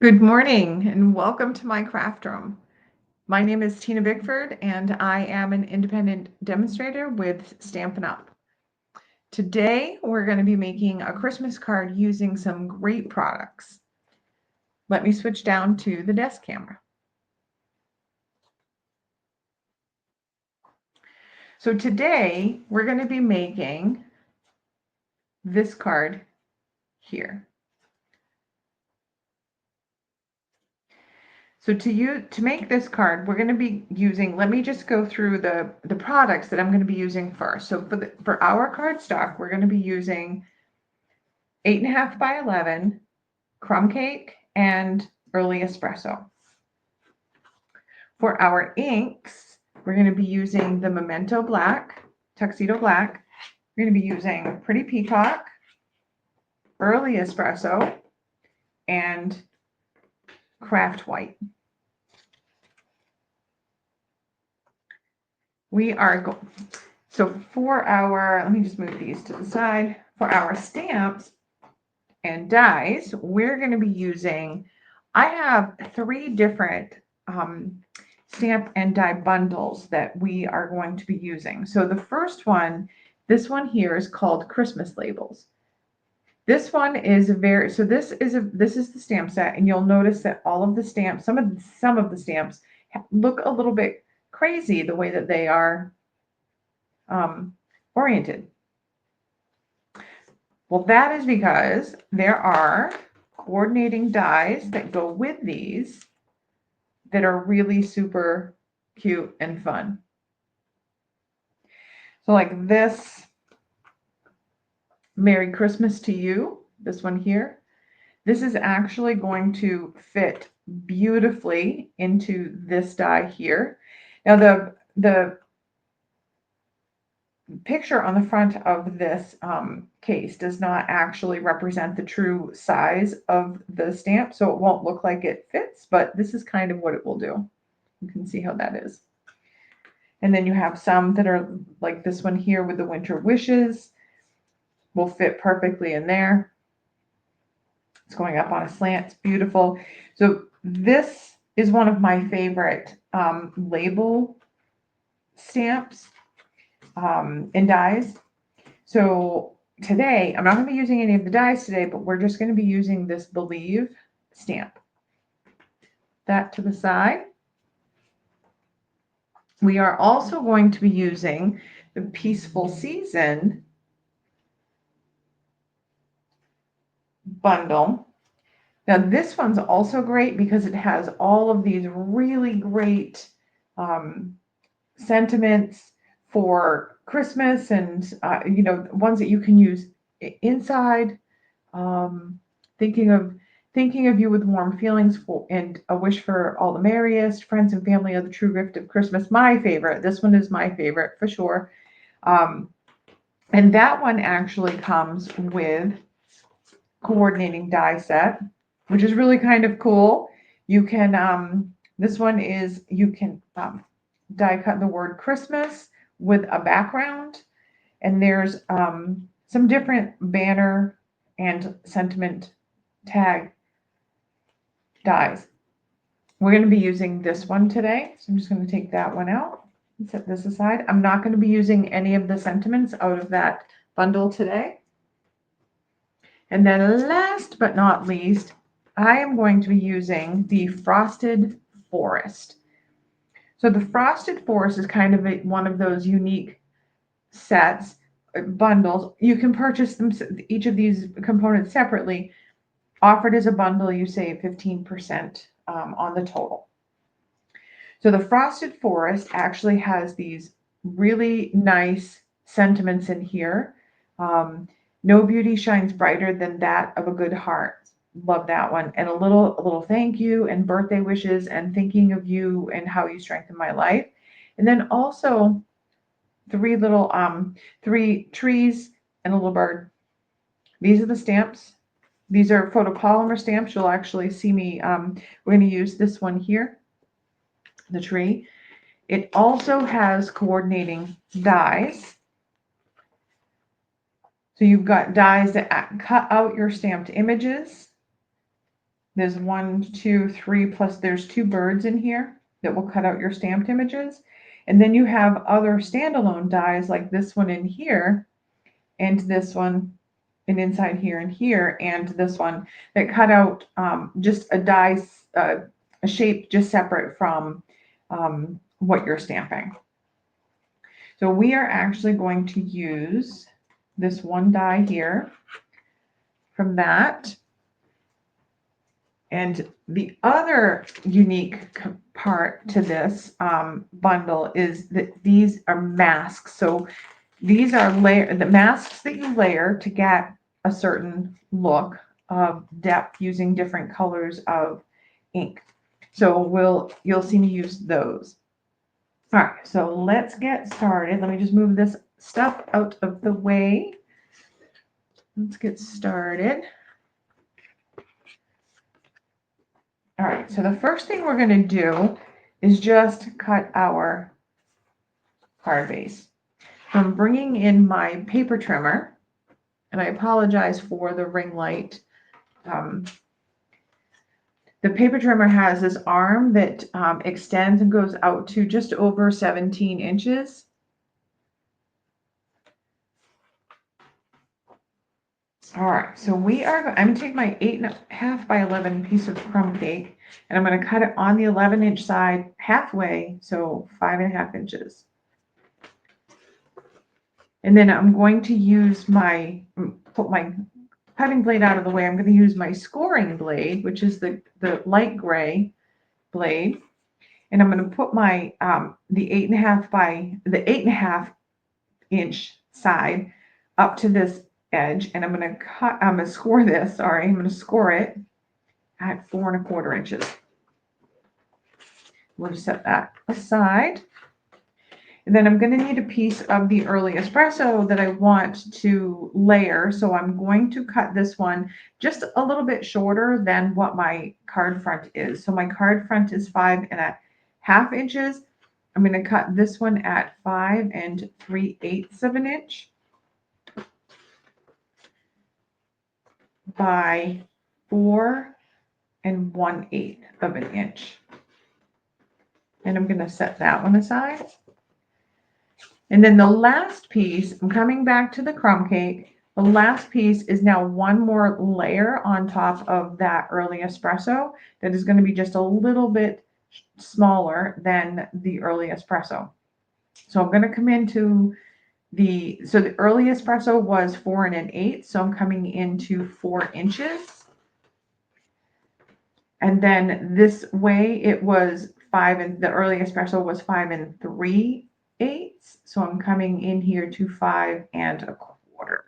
Good morning and welcome to my craft room. My name is Tina Bickford and I am an independent demonstrator with Stampin' Up. Today we're going to be making a Christmas card using some great products. Let me switch down to the desk camera. So today we're going to be making this card here. So to make this card, we're going to be using, let me just go through the products that I'm going to be using first. So for our cardstock, we're going to be using 8.5 by 11 crumb cake and early espresso. For our inks, we're going to be using the Memento Black, Tuxedo Black. We're going to be using Pretty Peacock, early espresso, and craft white. So for our, let me just move these to the side. For our stamps and dies, we're going to be using, I have 3 different stamp and die bundles that we are going to be using. So the first one, this one here is called Christmas Labels. This one is this is the stamp set, and you'll notice that all of the stamps, some of the stamps look a little bit crazy the way that they are oriented. Well, that is because there are coordinating dies that go with these that are really super cute and fun. So like this, Merry Christmas to You, this one here, this is actually going to fit beautifully into this die here. Now the picture on the front of this case does not actually represent the true size of the stamp, so it won't look like it fits, but this is kind of what it will do. You can see how that is. And then you have some that are like this one here with the winter wishes, will fit perfectly in there. It's going up on a slant. It's beautiful. So this is one of my favorite label stamps and dies. So today, I'm not going to be using any of the dies today, but we're just going to be using this Believe stamp. That to the side. We are also going to be using the Peaceful Season bundle. Now this one's also great because it has all of these really great sentiments for Christmas and ones that you can use inside. Thinking of you with warm feelings and a wish for all the merriest, friends and family are the true gift of Christmas. My favorite. This one is my favorite for sure. And that one actually comes with coordinating die set, which is really kind of cool. You can this one is you can die cut the word Christmas with a background, and there's some different banner and sentiment tag dies. We're going to be using this one today, so I'm just going to take that one out and set this aside. I'm not going to be using any of the sentiments out of that bundle today. And then last but not least, I am going to be using the Frosted Forest. So the Frosted Forest is kind of one of those unique sets, bundles. You can purchase them, each of these components separately. Offered as a bundle, you save 15% on the total. So the Frosted Forest actually has these really nice sentiments in here. No beauty shines brighter than that of a good heart. Love that one. And a little thank you and birthday wishes and thinking of you and how you strengthen my life. And then also 3 trees and a little bird. These are the stamps. These are photopolymer stamps. You'll actually see me, we're going to use this one here, the tree. It also has coordinating dies. So you've got dies that cut out your stamped images. There's 1, 2, 3, plus there's 2 birds in here that will cut out your stamped images. And then you have other standalone dies like this one in here and this one and inside here and here and this one that cut out just a die, a shape just separate from what you're stamping. So we are actually going to use this one die here from that. And the other unique part to this bundle is that these are masks. So these are the masks that you layer to get a certain look of depth using different colors of ink. So you'll see me use those. All right, so let's get started. Let me just move this stuff out of the way. Let's get started. All right, so the first thing we're going to do is just cut our card base. So I'm bringing in my paper trimmer, and I apologize for the ring light. The paper trimmer has this arm that extends and goes out to just over 17 inches. All right, so I'm going to take my 8.5 by 11 piece of crumb cake, and I'm going to cut it on the 11-inch side halfway, so 5.5 inches. And then I'm going to use put my cutting blade out of the way. I'm going to use my scoring blade, which is the light gray blade. And I'm going to put my the 8.5 inch side up to this edge, and I'm going to score this. Sorry, I'm going to score it at 4.25 inches. We'll just set that aside. And then I'm going to need a piece of the early espresso that I want to layer. So I'm going to cut this one just a little bit shorter than what my card front is. So my card front is 5.5 inches. I'm going to cut this one at 5 3/8 of an inch by 4 1/8 of an inch. And I'm going to set that one aside. And then the last piece, I'm coming back to the crumb cake. The last piece is now one more layer on top of that early espresso that is going to be just a little bit smaller than the early espresso. So I'm going to come into the early espresso was 4 1/8, so I'm coming into 4 inches. And then this way it was the early espresso was 5 3/8. So I'm coming in here to 5 1/4.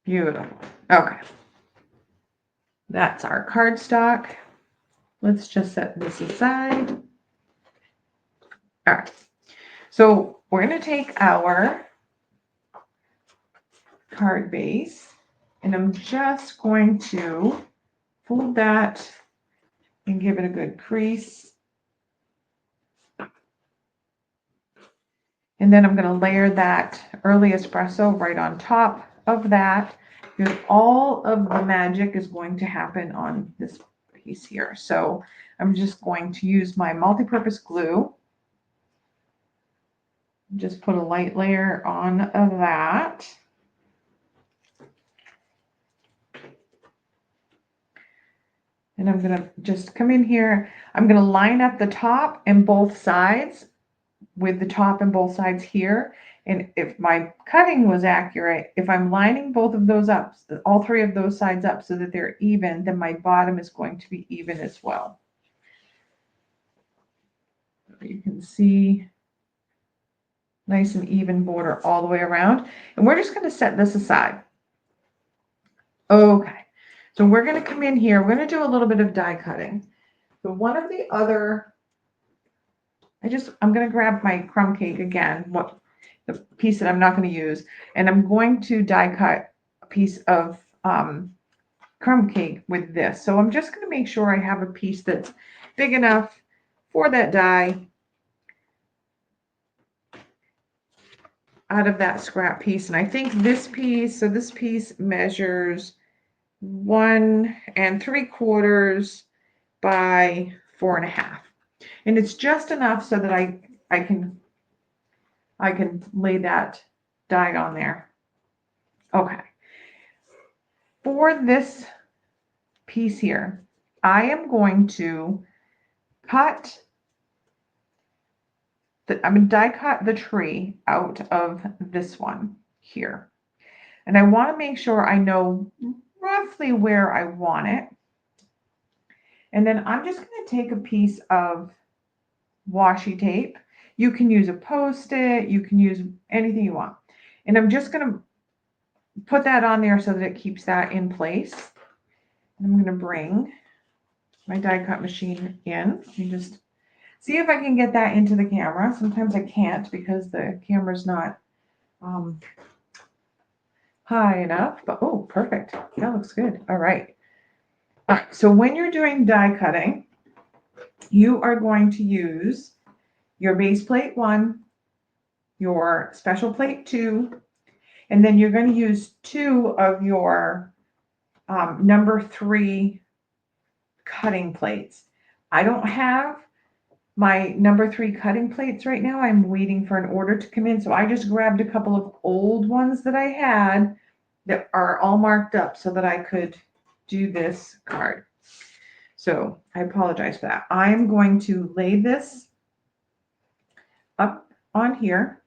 Beautiful. Okay. That's our cardstock. Let's just set this aside. All right. So we're going to take our card base, and I'm just going to fold that and give it a good crease. And then I'm going to layer that early espresso right on top of that, because all of the magic is going to happen on this piece here. So I'm just going to use my multi-purpose glue. Just put a light layer on of that. And I'm going to just come in here. I'm going to line up the top and both sides with the top and both sides here. And if my cutting was accurate, if I'm lining both of those up, all three of those sides up so that they're even, then my bottom is going to be even as well. You can see nice and even border all the way around. And we're just going to set this aside. Okay, so we're going to come in here. We're going to do a little bit of die cutting. So one of the other, I'm going to grab my crumb cake again, the piece that I'm not going to use, and I'm going to die cut a piece of crumb cake with this. So I'm just going to make sure I have a piece that's big enough for that die out of that scrap piece. And I think this piece, so this piece measures 1 3/4 by 4 1/2. And it's just enough so that I can lay that die on there. Okay. For this piece here, I am going to cut I'm going to die cut the tree out of this one here. And I want to make sure I know roughly where I want it. And then I'm just going to take a piece of washi tape. You can use a Post-it, you can use anything you want. And I'm just going to put that on there so that it keeps that in place. And I'm going to bring my die cut machine in and just see if I can get that into the camera. Sometimes I can't because the camera's not high enough, but oh, perfect. That looks good. All right. All right. So when you're doing die cutting, you are going to use your base plate 1, your special plate 2, and then you're going to use 2 of your number 3 cutting plates. I don't have my number 3 cutting plates right now. I'm waiting for an order to come in. So I just grabbed a couple of old ones that I had that are all marked up so that I could do this card. So I apologize for that. I'm going to lay this up on here,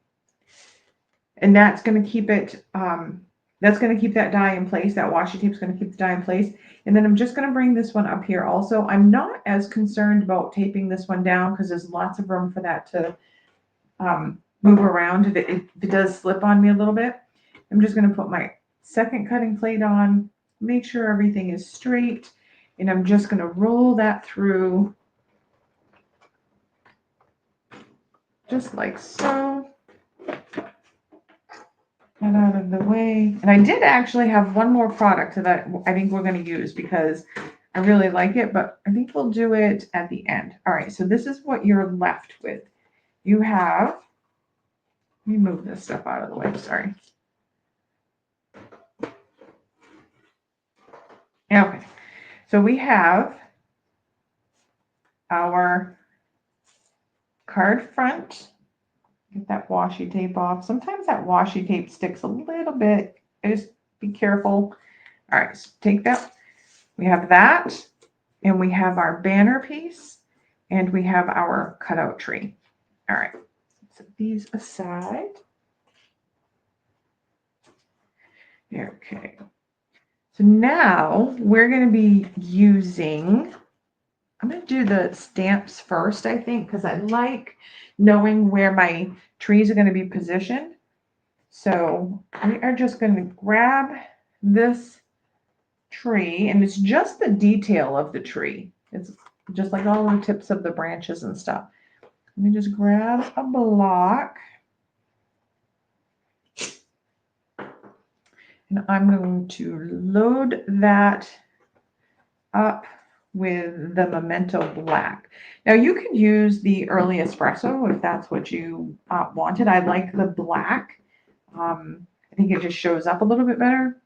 and that's going to keep it, that's going to keep that die in place. That washi tape is going to keep the die in place. And then I'm just going to bring this one up here also. I'm not as concerned about taping this one down because there's lots of room for that to move around if it does slip on me a little bit. I'm just going to put my second cutting plate on, make sure everything is straight, and I'm just going to roll that through just like so. Get out of the way. And I did actually have one more product that I think we're going to use because I really like it, but I think we'll do it at the end. All right, so this is what you're left with. You have, let me move this stuff out of the way, sorry. Okay, so we have our card front. Get that washi tape off. Sometimes that washi tape sticks a little bit. Just be careful. All right, so take that. We have that, and we have our banner piece, and we have our cutout tree. All right, set these aside. Okay. So now we're going to be using, I'm going to do the stamps first, I think, because I like knowing where my trees are going to be positioned. So we are just going to grab this tree, and it's just the detail of the tree. It's just like all the tips of the branches and stuff. Let me just grab a block. And I'm going to load that up with the Memento Black. Now you could use the early espresso if that's what you wanted. I like the black. I think it just shows up a little bit better.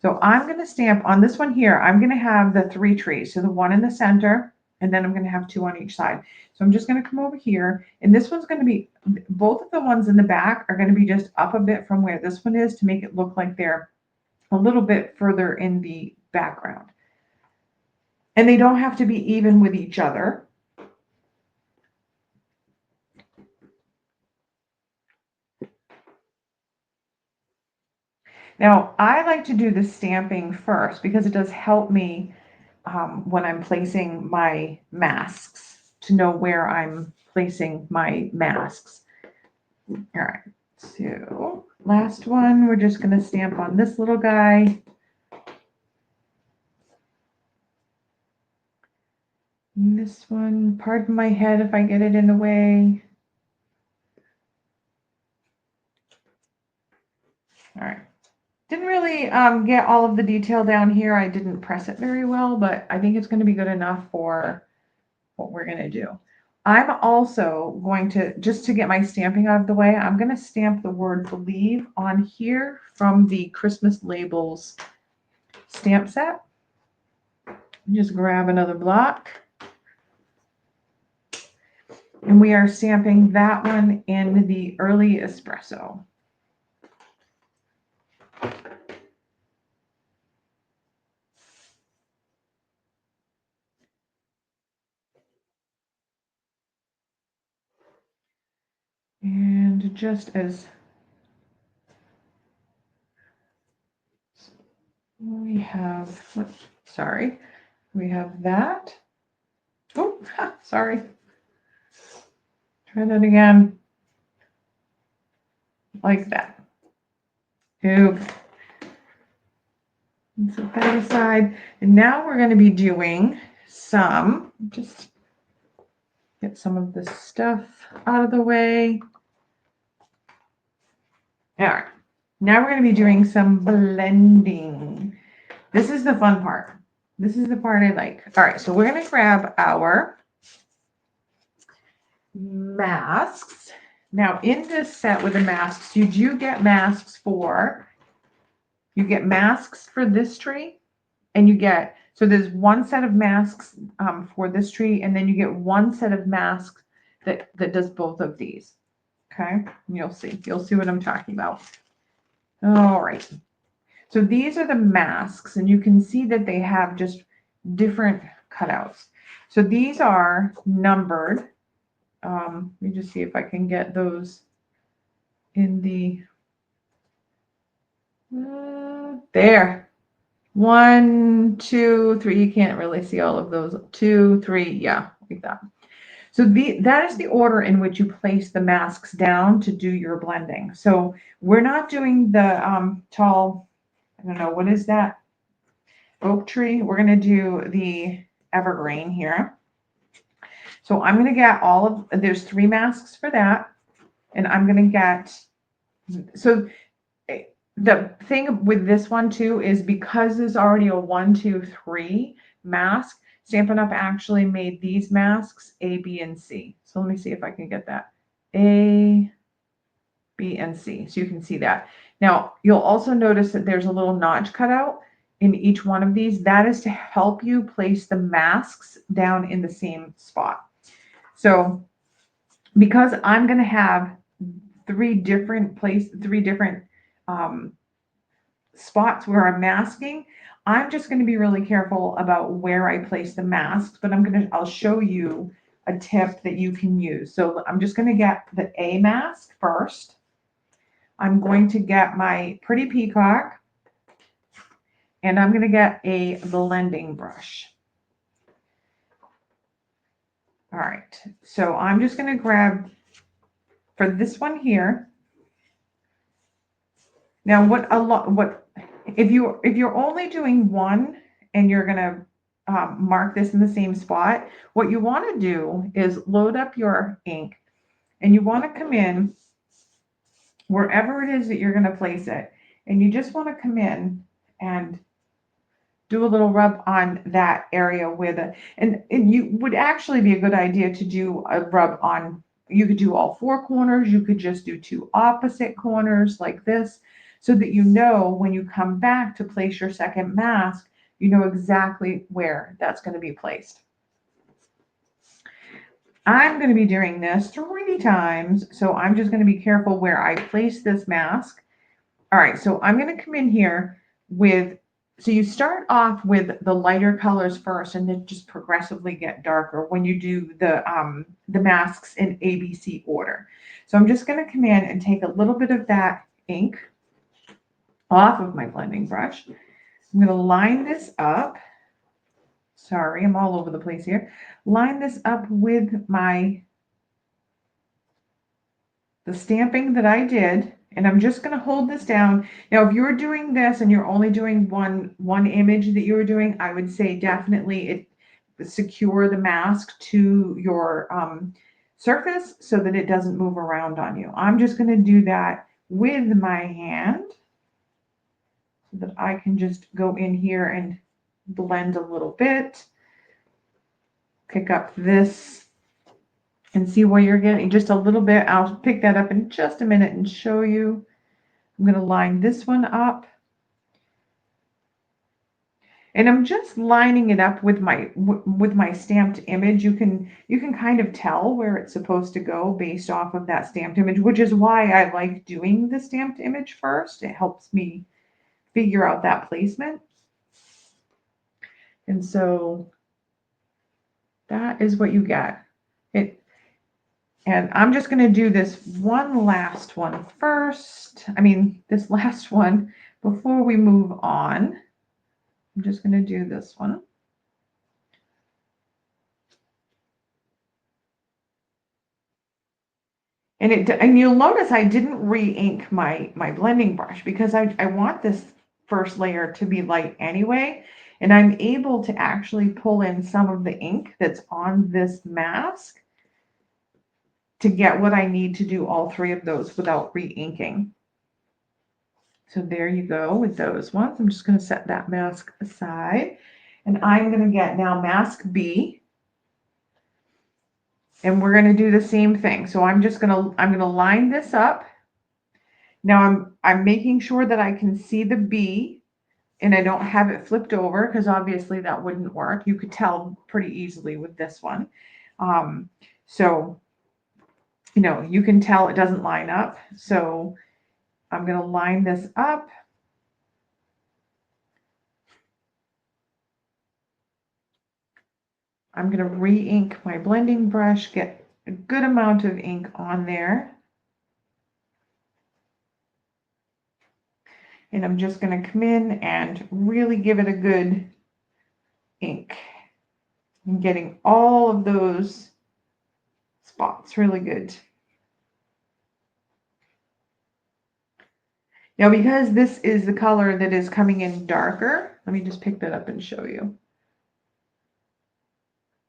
So I'm going to stamp on this one here. I'm going to have the 3 trees. So the one in the center, and then I'm going to have 2 on each side. So I'm just going to come over here, and this one's going to be, both of the ones in the back are going to be just up a bit from where this one is to make it look like they're a little bit further in the background. And they don't have to be even with each other. Now, I like to do the stamping first because it does help me when I'm placing my masks to know where I'm placing my masks. All right, so last one, we're just going to stamp on this little guy. And this one, pardon my head if I get it in the way. All right. Didn't really get all of the detail down here. I didn't press it very well, but I think it's going to be good enough for what we're going to do. I'm also going to, just to get my stamping out of the way, I'm going to stamp the word believe on here from the Christmas labels stamp set. Just grab another block. And we are stamping that one in the early espresso. And just as we have, sorry, we have that. Oh, sorry. Try that again. Like that. Oops. Set that aside. And now we're going to be doing some, just get some of this stuff out of the way. All right. Now we're going to be doing some blending. This is the fun part. This is the part I like. All right. So we're going to grab our masks. Now in this set with the masks, you do get masks for, you get masks for this tree, and you get, so there's one set of masks for this tree, and then you get one set of masks that does both of these. Okay, you'll see what I'm talking about. All right, so these are the masks, and you can see that they have just different cutouts. So these are numbered. Let me just see if I can get those in the, there. 1, 2, 3. You can't really see all of those. 2, 3. Yeah, like that. So that is the order in which you place the masks down to do your blending. So we're not doing the tall, I don't know, what is that? Oak tree. We're going to do the evergreen here. So I'm going to get all of, there's 3 masks for that. And I'm going to get, so the thing with this one too is because there's already a 1, 2, 3 mask, Stampin' Up! Actually made these masks A, B, and C. So let me see if I can get that. A, B, and C. So you can see that. Now, you'll also notice that there's a little notch cut out in each one of these. That is to help you place the masks down in the same spot. So because I'm going to have 3 different spots where I'm masking, I'm just going to be really careful about where I place the masks, but I'll show you a tip that you can use. So I'm just going to get the A mask first. I'm going to get my pretty peacock, and I'm going to get a blending brush. All right, so I'm just going to grab, for this one here. Now, if you're only doing one and you're going to mark this in the same spot, what you want to do is load up your ink, and you want to come in wherever it is that you're going to place it, and you just want to come in and do a little rub on that area with it. And you would actually be a good idea to do a rub on, you could do all 4 corners, you could just do 2 opposite corners like this, so that you know when you come back to place your second mask, you know exactly where that's going to be placed. I'm going to be doing this 3 times, so I'm just going to be careful where I place this mask. All right, so I'm going to come in here with, so you start off with the lighter colors first, and then just progressively get darker when you do the masks in ABC order. So I'm just going to come in and take a little bit of that ink off of my blending brush. I'm going to line this up. Sorry, I'm all over the place here. Line this up with the stamping that I did, and I'm just going to hold this down. Now, if you're doing this and you're only doing one image that you were doing, I would say definitely secure the mask to your surface so that it doesn't move around on you. I'm just going to do that with my hand so that I can just go in here and blend a little bit. Pick up this and see where you're getting just a little bit. I'll pick that up in just a minute and show you. I'm going to line this one up. And I'm just lining it up with my stamped image. You can kind of tell where it's supposed to go based off of that stamped image, which is why I like doing the stamped image first. It helps me figure out that placement. And so that is what you get. And I'm just going to do this one last one first. I mean, this last one before we move on. I'm just going to do this one. And you'll notice I didn't re-ink my blending brush because I want this first layer to be light anyway. And I'm able to actually pull in some of the ink that's on this mask to get what I need to do all three of those without re-inking. So there you go with those ones. I'm just going to set that mask aside. And I'm going to get now mask B. And we're going to do the same thing. So I'm going to line this up. Now I'm making sure that I can see the B and I don't have it flipped over because obviously that wouldn't work. You could tell pretty easily with this one. So, you know, you can tell it doesn't line up. So I'm going to line this up. I'm going to re-ink my blending brush, get a good amount of ink on there. And I'm just going to come in and really give it a good ink. I'm getting all of those spots really good. Now, because this is the color that is coming in darker, let me just pick that up and show you.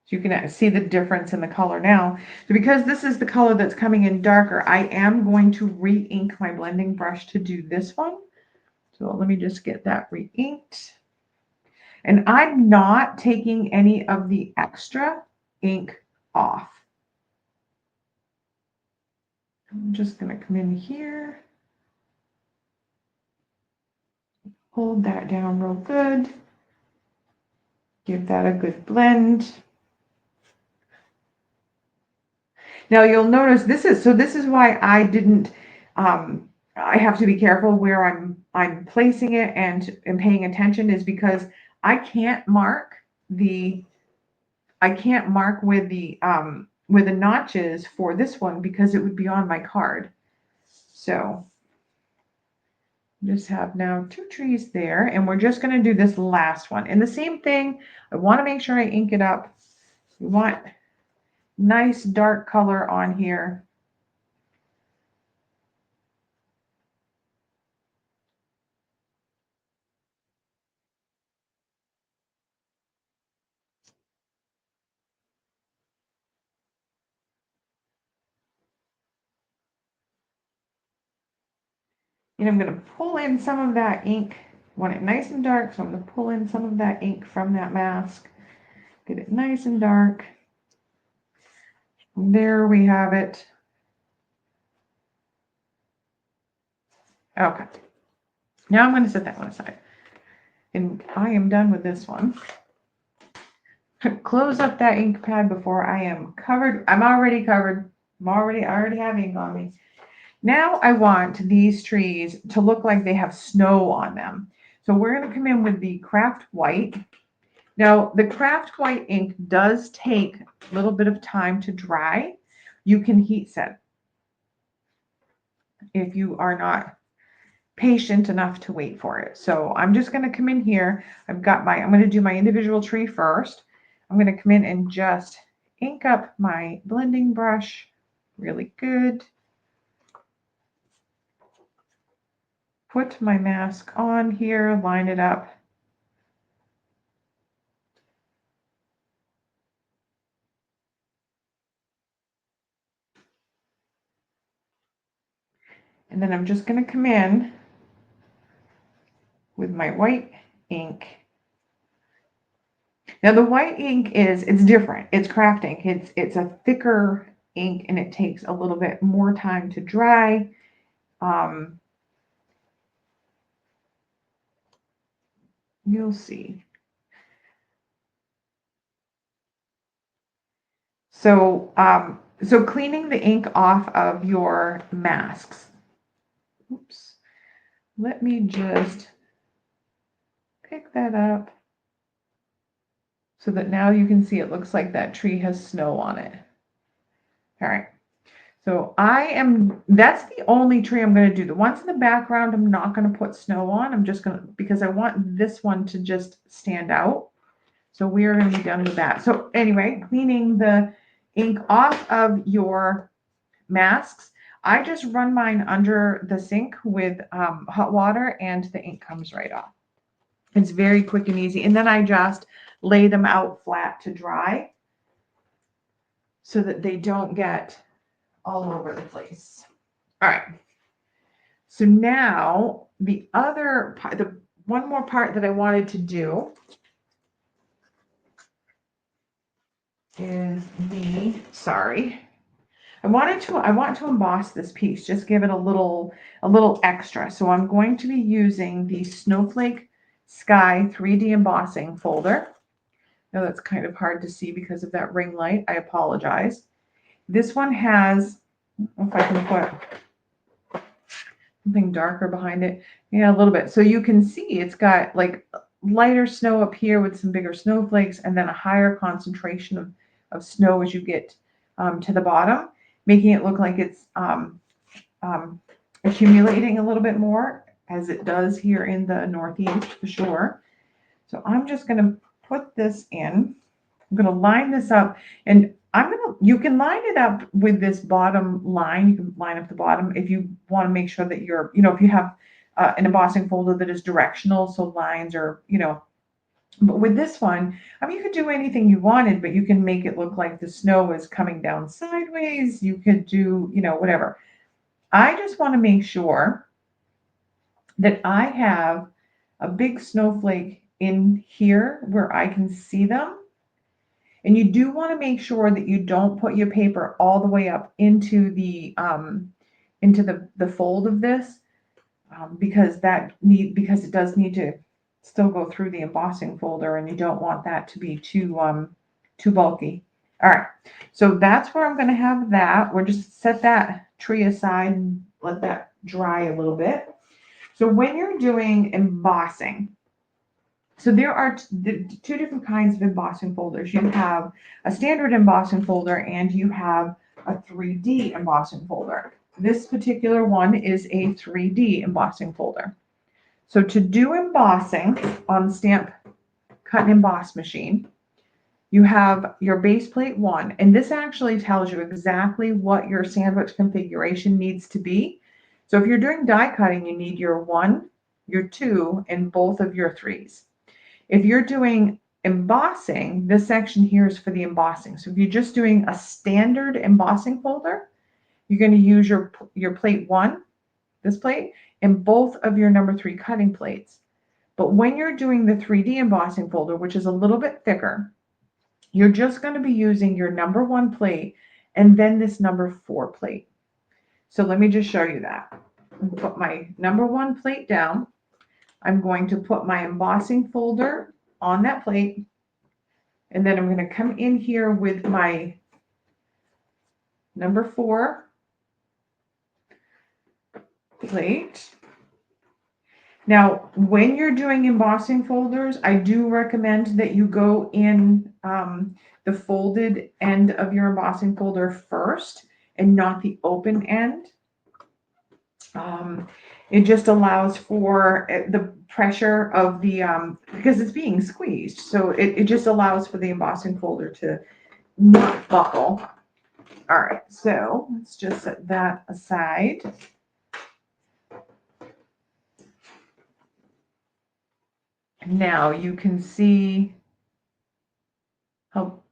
So you can see the difference in the color now. So because this is the color that's coming in darker, I am going to re-ink my blending brush to do this one. So let me just get that re-inked. And I'm not taking any of the extra ink off. I'm just going to come in here. Hold that down real good. Give that a good blend. Now you'll notice this is why I didn't, I have to be careful where I'm placing it and paying attention is because I can't mark with the notches for this one because it would be on my card. So just have now 2 trees there, and we're just going to do this last one. And the same thing, I want to make sure I ink it up. We want nice dark color on here. And I'm going to pull in some of that ink. I want it nice and dark, so I'm going to pull in some of that ink from that mask. Get it nice and dark. And there we have it. Okay. Now I'm going to set that one aside. And I am done with this one. Close up that ink pad before I am covered. I'm already covered. I already have ink on me. Now I want these trees to look like they have snow on them. So we're going to come in with the craft white. Now the craft white ink does take a little bit of time to dry. You can heat set if you are not patient enough to wait for it. So I'm just going to come in here. I'm going to do my individual tree first. I'm going to come in and just ink up my blending brush really good. Put my mask on here, line it up. And then I'm just going to come in with my white ink. Now the white ink it's different. It's craft ink. It's a thicker ink and it takes a little bit more time to dry. You'll see. So, so cleaning the ink off of your masks. Oops. Let me just pick that up so that now you can see it looks like that tree has snow on it. All right. So that's the only tree I'm going to do. The ones in the background, I'm not going to put snow on. I'm just going to, because I want this one to just stand out. So we are going to be done with that. So anyway, cleaning the ink off of your masks. I just run mine under the sink with hot water and the ink comes right off. It's very quick and easy. And then I just lay them out flat to dry so that they don't get all over the place. All right. So now the other part, the one more part that I wanted to do is I want to emboss this piece, just give it a little extra. So I'm going to be using the Snowflake Sky 3D embossing folder. Now that's kind of hard to see because of that ring light. I apologize. This one has, if I can put something darker behind it. Yeah, a little bit. So you can see it's got like lighter snow up here with some bigger snowflakes and then a higher concentration of snow as you get to the bottom, making it look like it's accumulating a little bit more as it does here in the Northeast for sure. So I'm just going to put this in. I'm going to line this up and you can line it up with this bottom line. You can line up the bottom if you want to make sure that you're, if you have an embossing folder that is directional, so lines are, but with this one, you could do anything you wanted, but you can make it look like the snow is coming down sideways. You could do, whatever. I just want to make sure that I have a big snowflake in here where I can see them. And you do want to make sure that you don't put your paper all the way up into the fold of this, because it does need to still go through the embossing folder, and you don't want that to be too bulky. All right, so that's where I'm going to have that. We'll just set that tree aside and let that dry a little bit. So when you're doing embossing, so there are two different kinds of embossing folders. You have a standard embossing folder and you have a 3D embossing folder. This particular one is a 3D embossing folder. So to do embossing on the stamp cut and emboss machine, you have your base plate 1, and this actually tells you exactly what your sandwich configuration needs to be. So if you're doing die cutting, you need your 1, your 2, and both of your 3s. If you're doing embossing, this section here is for the embossing. So if you're just doing a standard embossing folder, you're going to use your plate 1, this plate, and both of your number 3 cutting plates. But when you're doing the 3D embossing folder, which is a little bit thicker, you're just going to be using your number 1 plate and then this number 4 plate. So let me just show you that. I'll put my number 1 plate down. I'm going to put my embossing folder on that plate, and then I'm going to come in here with my number 4 plate. Now, when you're doing embossing folders, I do recommend that you go in the folded end of your embossing folder first and not the open end. It just allows for the pressure of the, because it's being squeezed. So it just allows for the embossing folder to not buckle. All right, so let's just set that aside. Now you can see how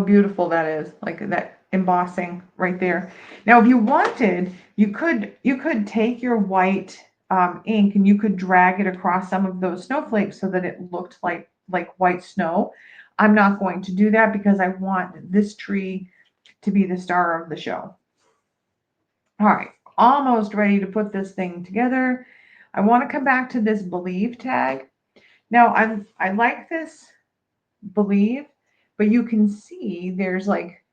beautiful that is, like that embossing right there. Now, if you wanted, you could take your white ink and you could drag it across some of those snowflakes so that it looked like white snow. I'm not going to do that because I want this tree to be the star of the show. All right, almost ready to put this thing together. I want to come back to this believe tag. Now, I like this believe but you can see there's like,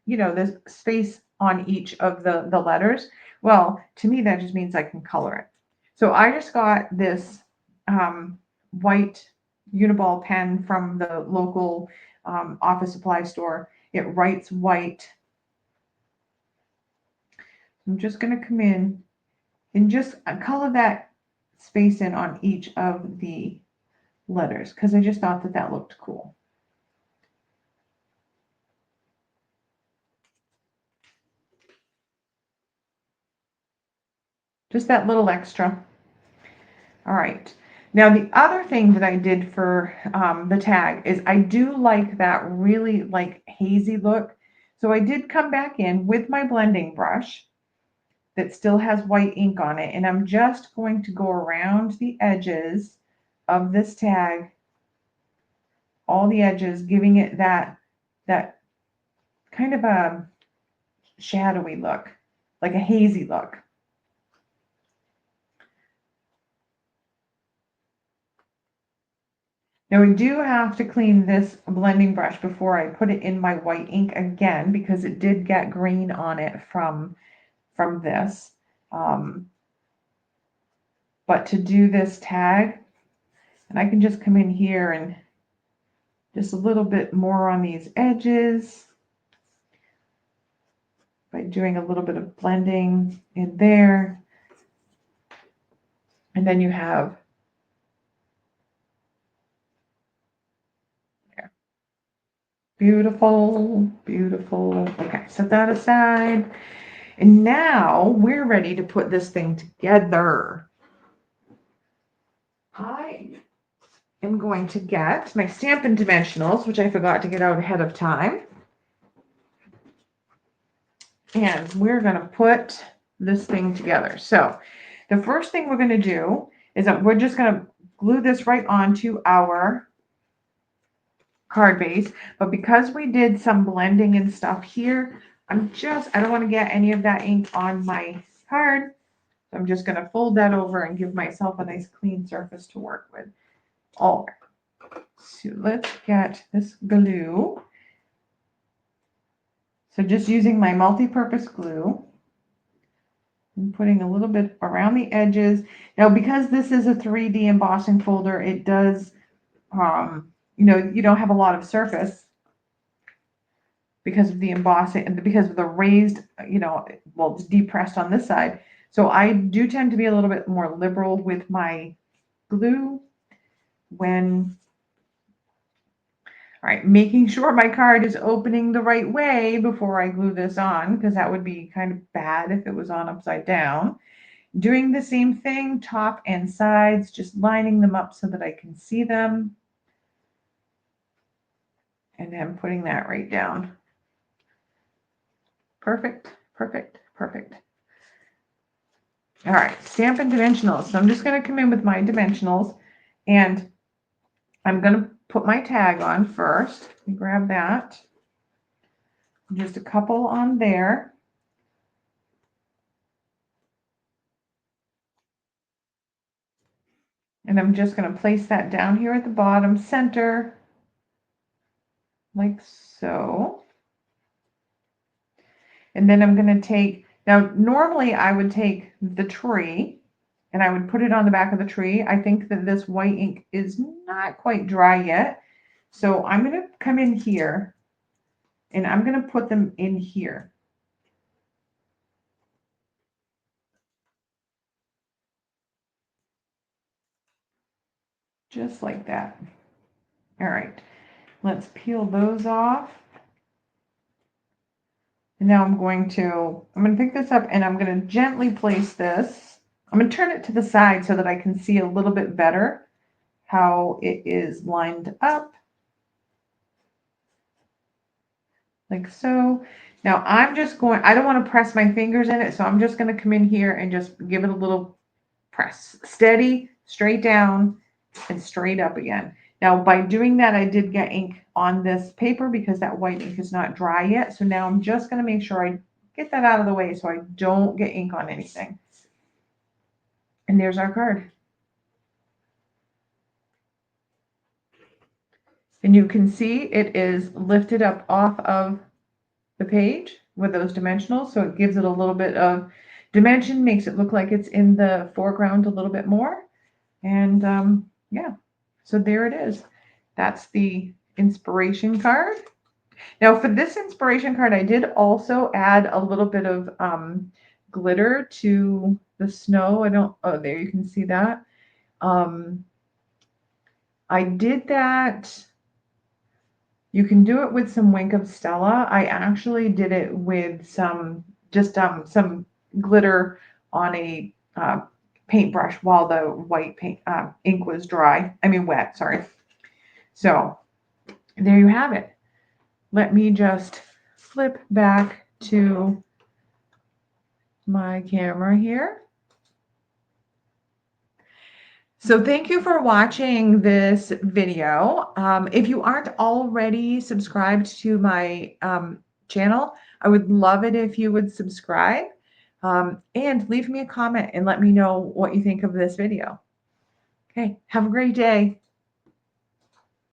this space on each of the letters. Well, to me, that just means I can color it. So I just got this white Uniball pen from the local office supply store. It writes white. I'm just going to come in and just color that space in on each of the letters because I just thought that that looked cool. Just that little extra. All right. Now, the other thing that I did for the tag is I do like that really like hazy look. So I did come back in with my blending brush that still has white ink on it. And I'm just going to go around the edges of this tag, all the edges, giving it that kind of a shadowy look, like a hazy look. Now we do have to clean this blending brush before I put it in my white ink again because it did get green on it from this. But to do this tag, and I can just come in here and just a little bit more on these edges by doing a little bit of blending in there. And then you have there. Beautiful, beautiful. Okay, set that aside. And now we're ready to put this thing together. I am going to get my Stampin' Dimensionals, which I forgot to get out ahead of time. And we're going to put this thing together. So the first thing we're going to do is that we're just going to glue this right onto our card base. But because we did some blending and stuff here, I don't want to get any of that ink on my card. So I'm just going to fold that over and give myself a nice clean surface to work with. All right. So let's get this glue. So just using my multi-purpose glue and putting a little bit around the edges. Now, because this is a 3D embossing folder, it does, you don't have a lot of surface because of the embossing and because of the raised, it's depressed on this side. So I do tend to be a little bit more liberal with my glue when, all right, making sure my card is opening the right way before I glue this on, because that would be kind of bad if it was on upside down. Doing the same thing, top and sides, just lining them up so that I can see them. And then putting that right down. Perfect, perfect, perfect. All right, Stampin' Dimensionals. So I'm just going to come in with my dimensionals and I'm going to put my tag on first. Grab that. Just a couple on there. And I'm just going to place that down here at the bottom center, like so. And then I'm going to take, now normally I would take the tree and I would put it on the back of the tree. I think that this white ink is not quite dry yet. So I'm going to come in here and I'm going to put them in here. Just like that. All right, let's peel those off. And now I'm going to pick this up and I'm going to gently place this. I'm going to turn it to the side so that I can see a little bit better how it is lined up. Like so. Now I'm just going, I don't want to press my fingers in it, so I'm just going to come in here and just give it a little press. Steady, straight down, and straight up again. Now by doing that, I did get ink on this paper because that white ink is not dry yet. So now I'm just going to make sure I get that out of the way so I don't get ink on anything. And there's our card. And you can see it is lifted up off of the page with those dimensionals. So it gives it a little bit of dimension, makes it look like it's in the foreground a little bit more. And yeah, so there it is. That's the inspiration card. Now for this inspiration card, I did also add a little bit of glitter to the snow. Oh, there you can see that. I did that. You can do it with some Wink of Stella. I actually did it with some glitter on a paintbrush while the white paint ink was wet, sorry. So there you have it. Let me just flip back to my camera here. So thank you for watching this video. If you aren't already subscribed to my channel, I would love it if you would subscribe and leave me a comment and let me know what you think of this video. Okay, have a great day.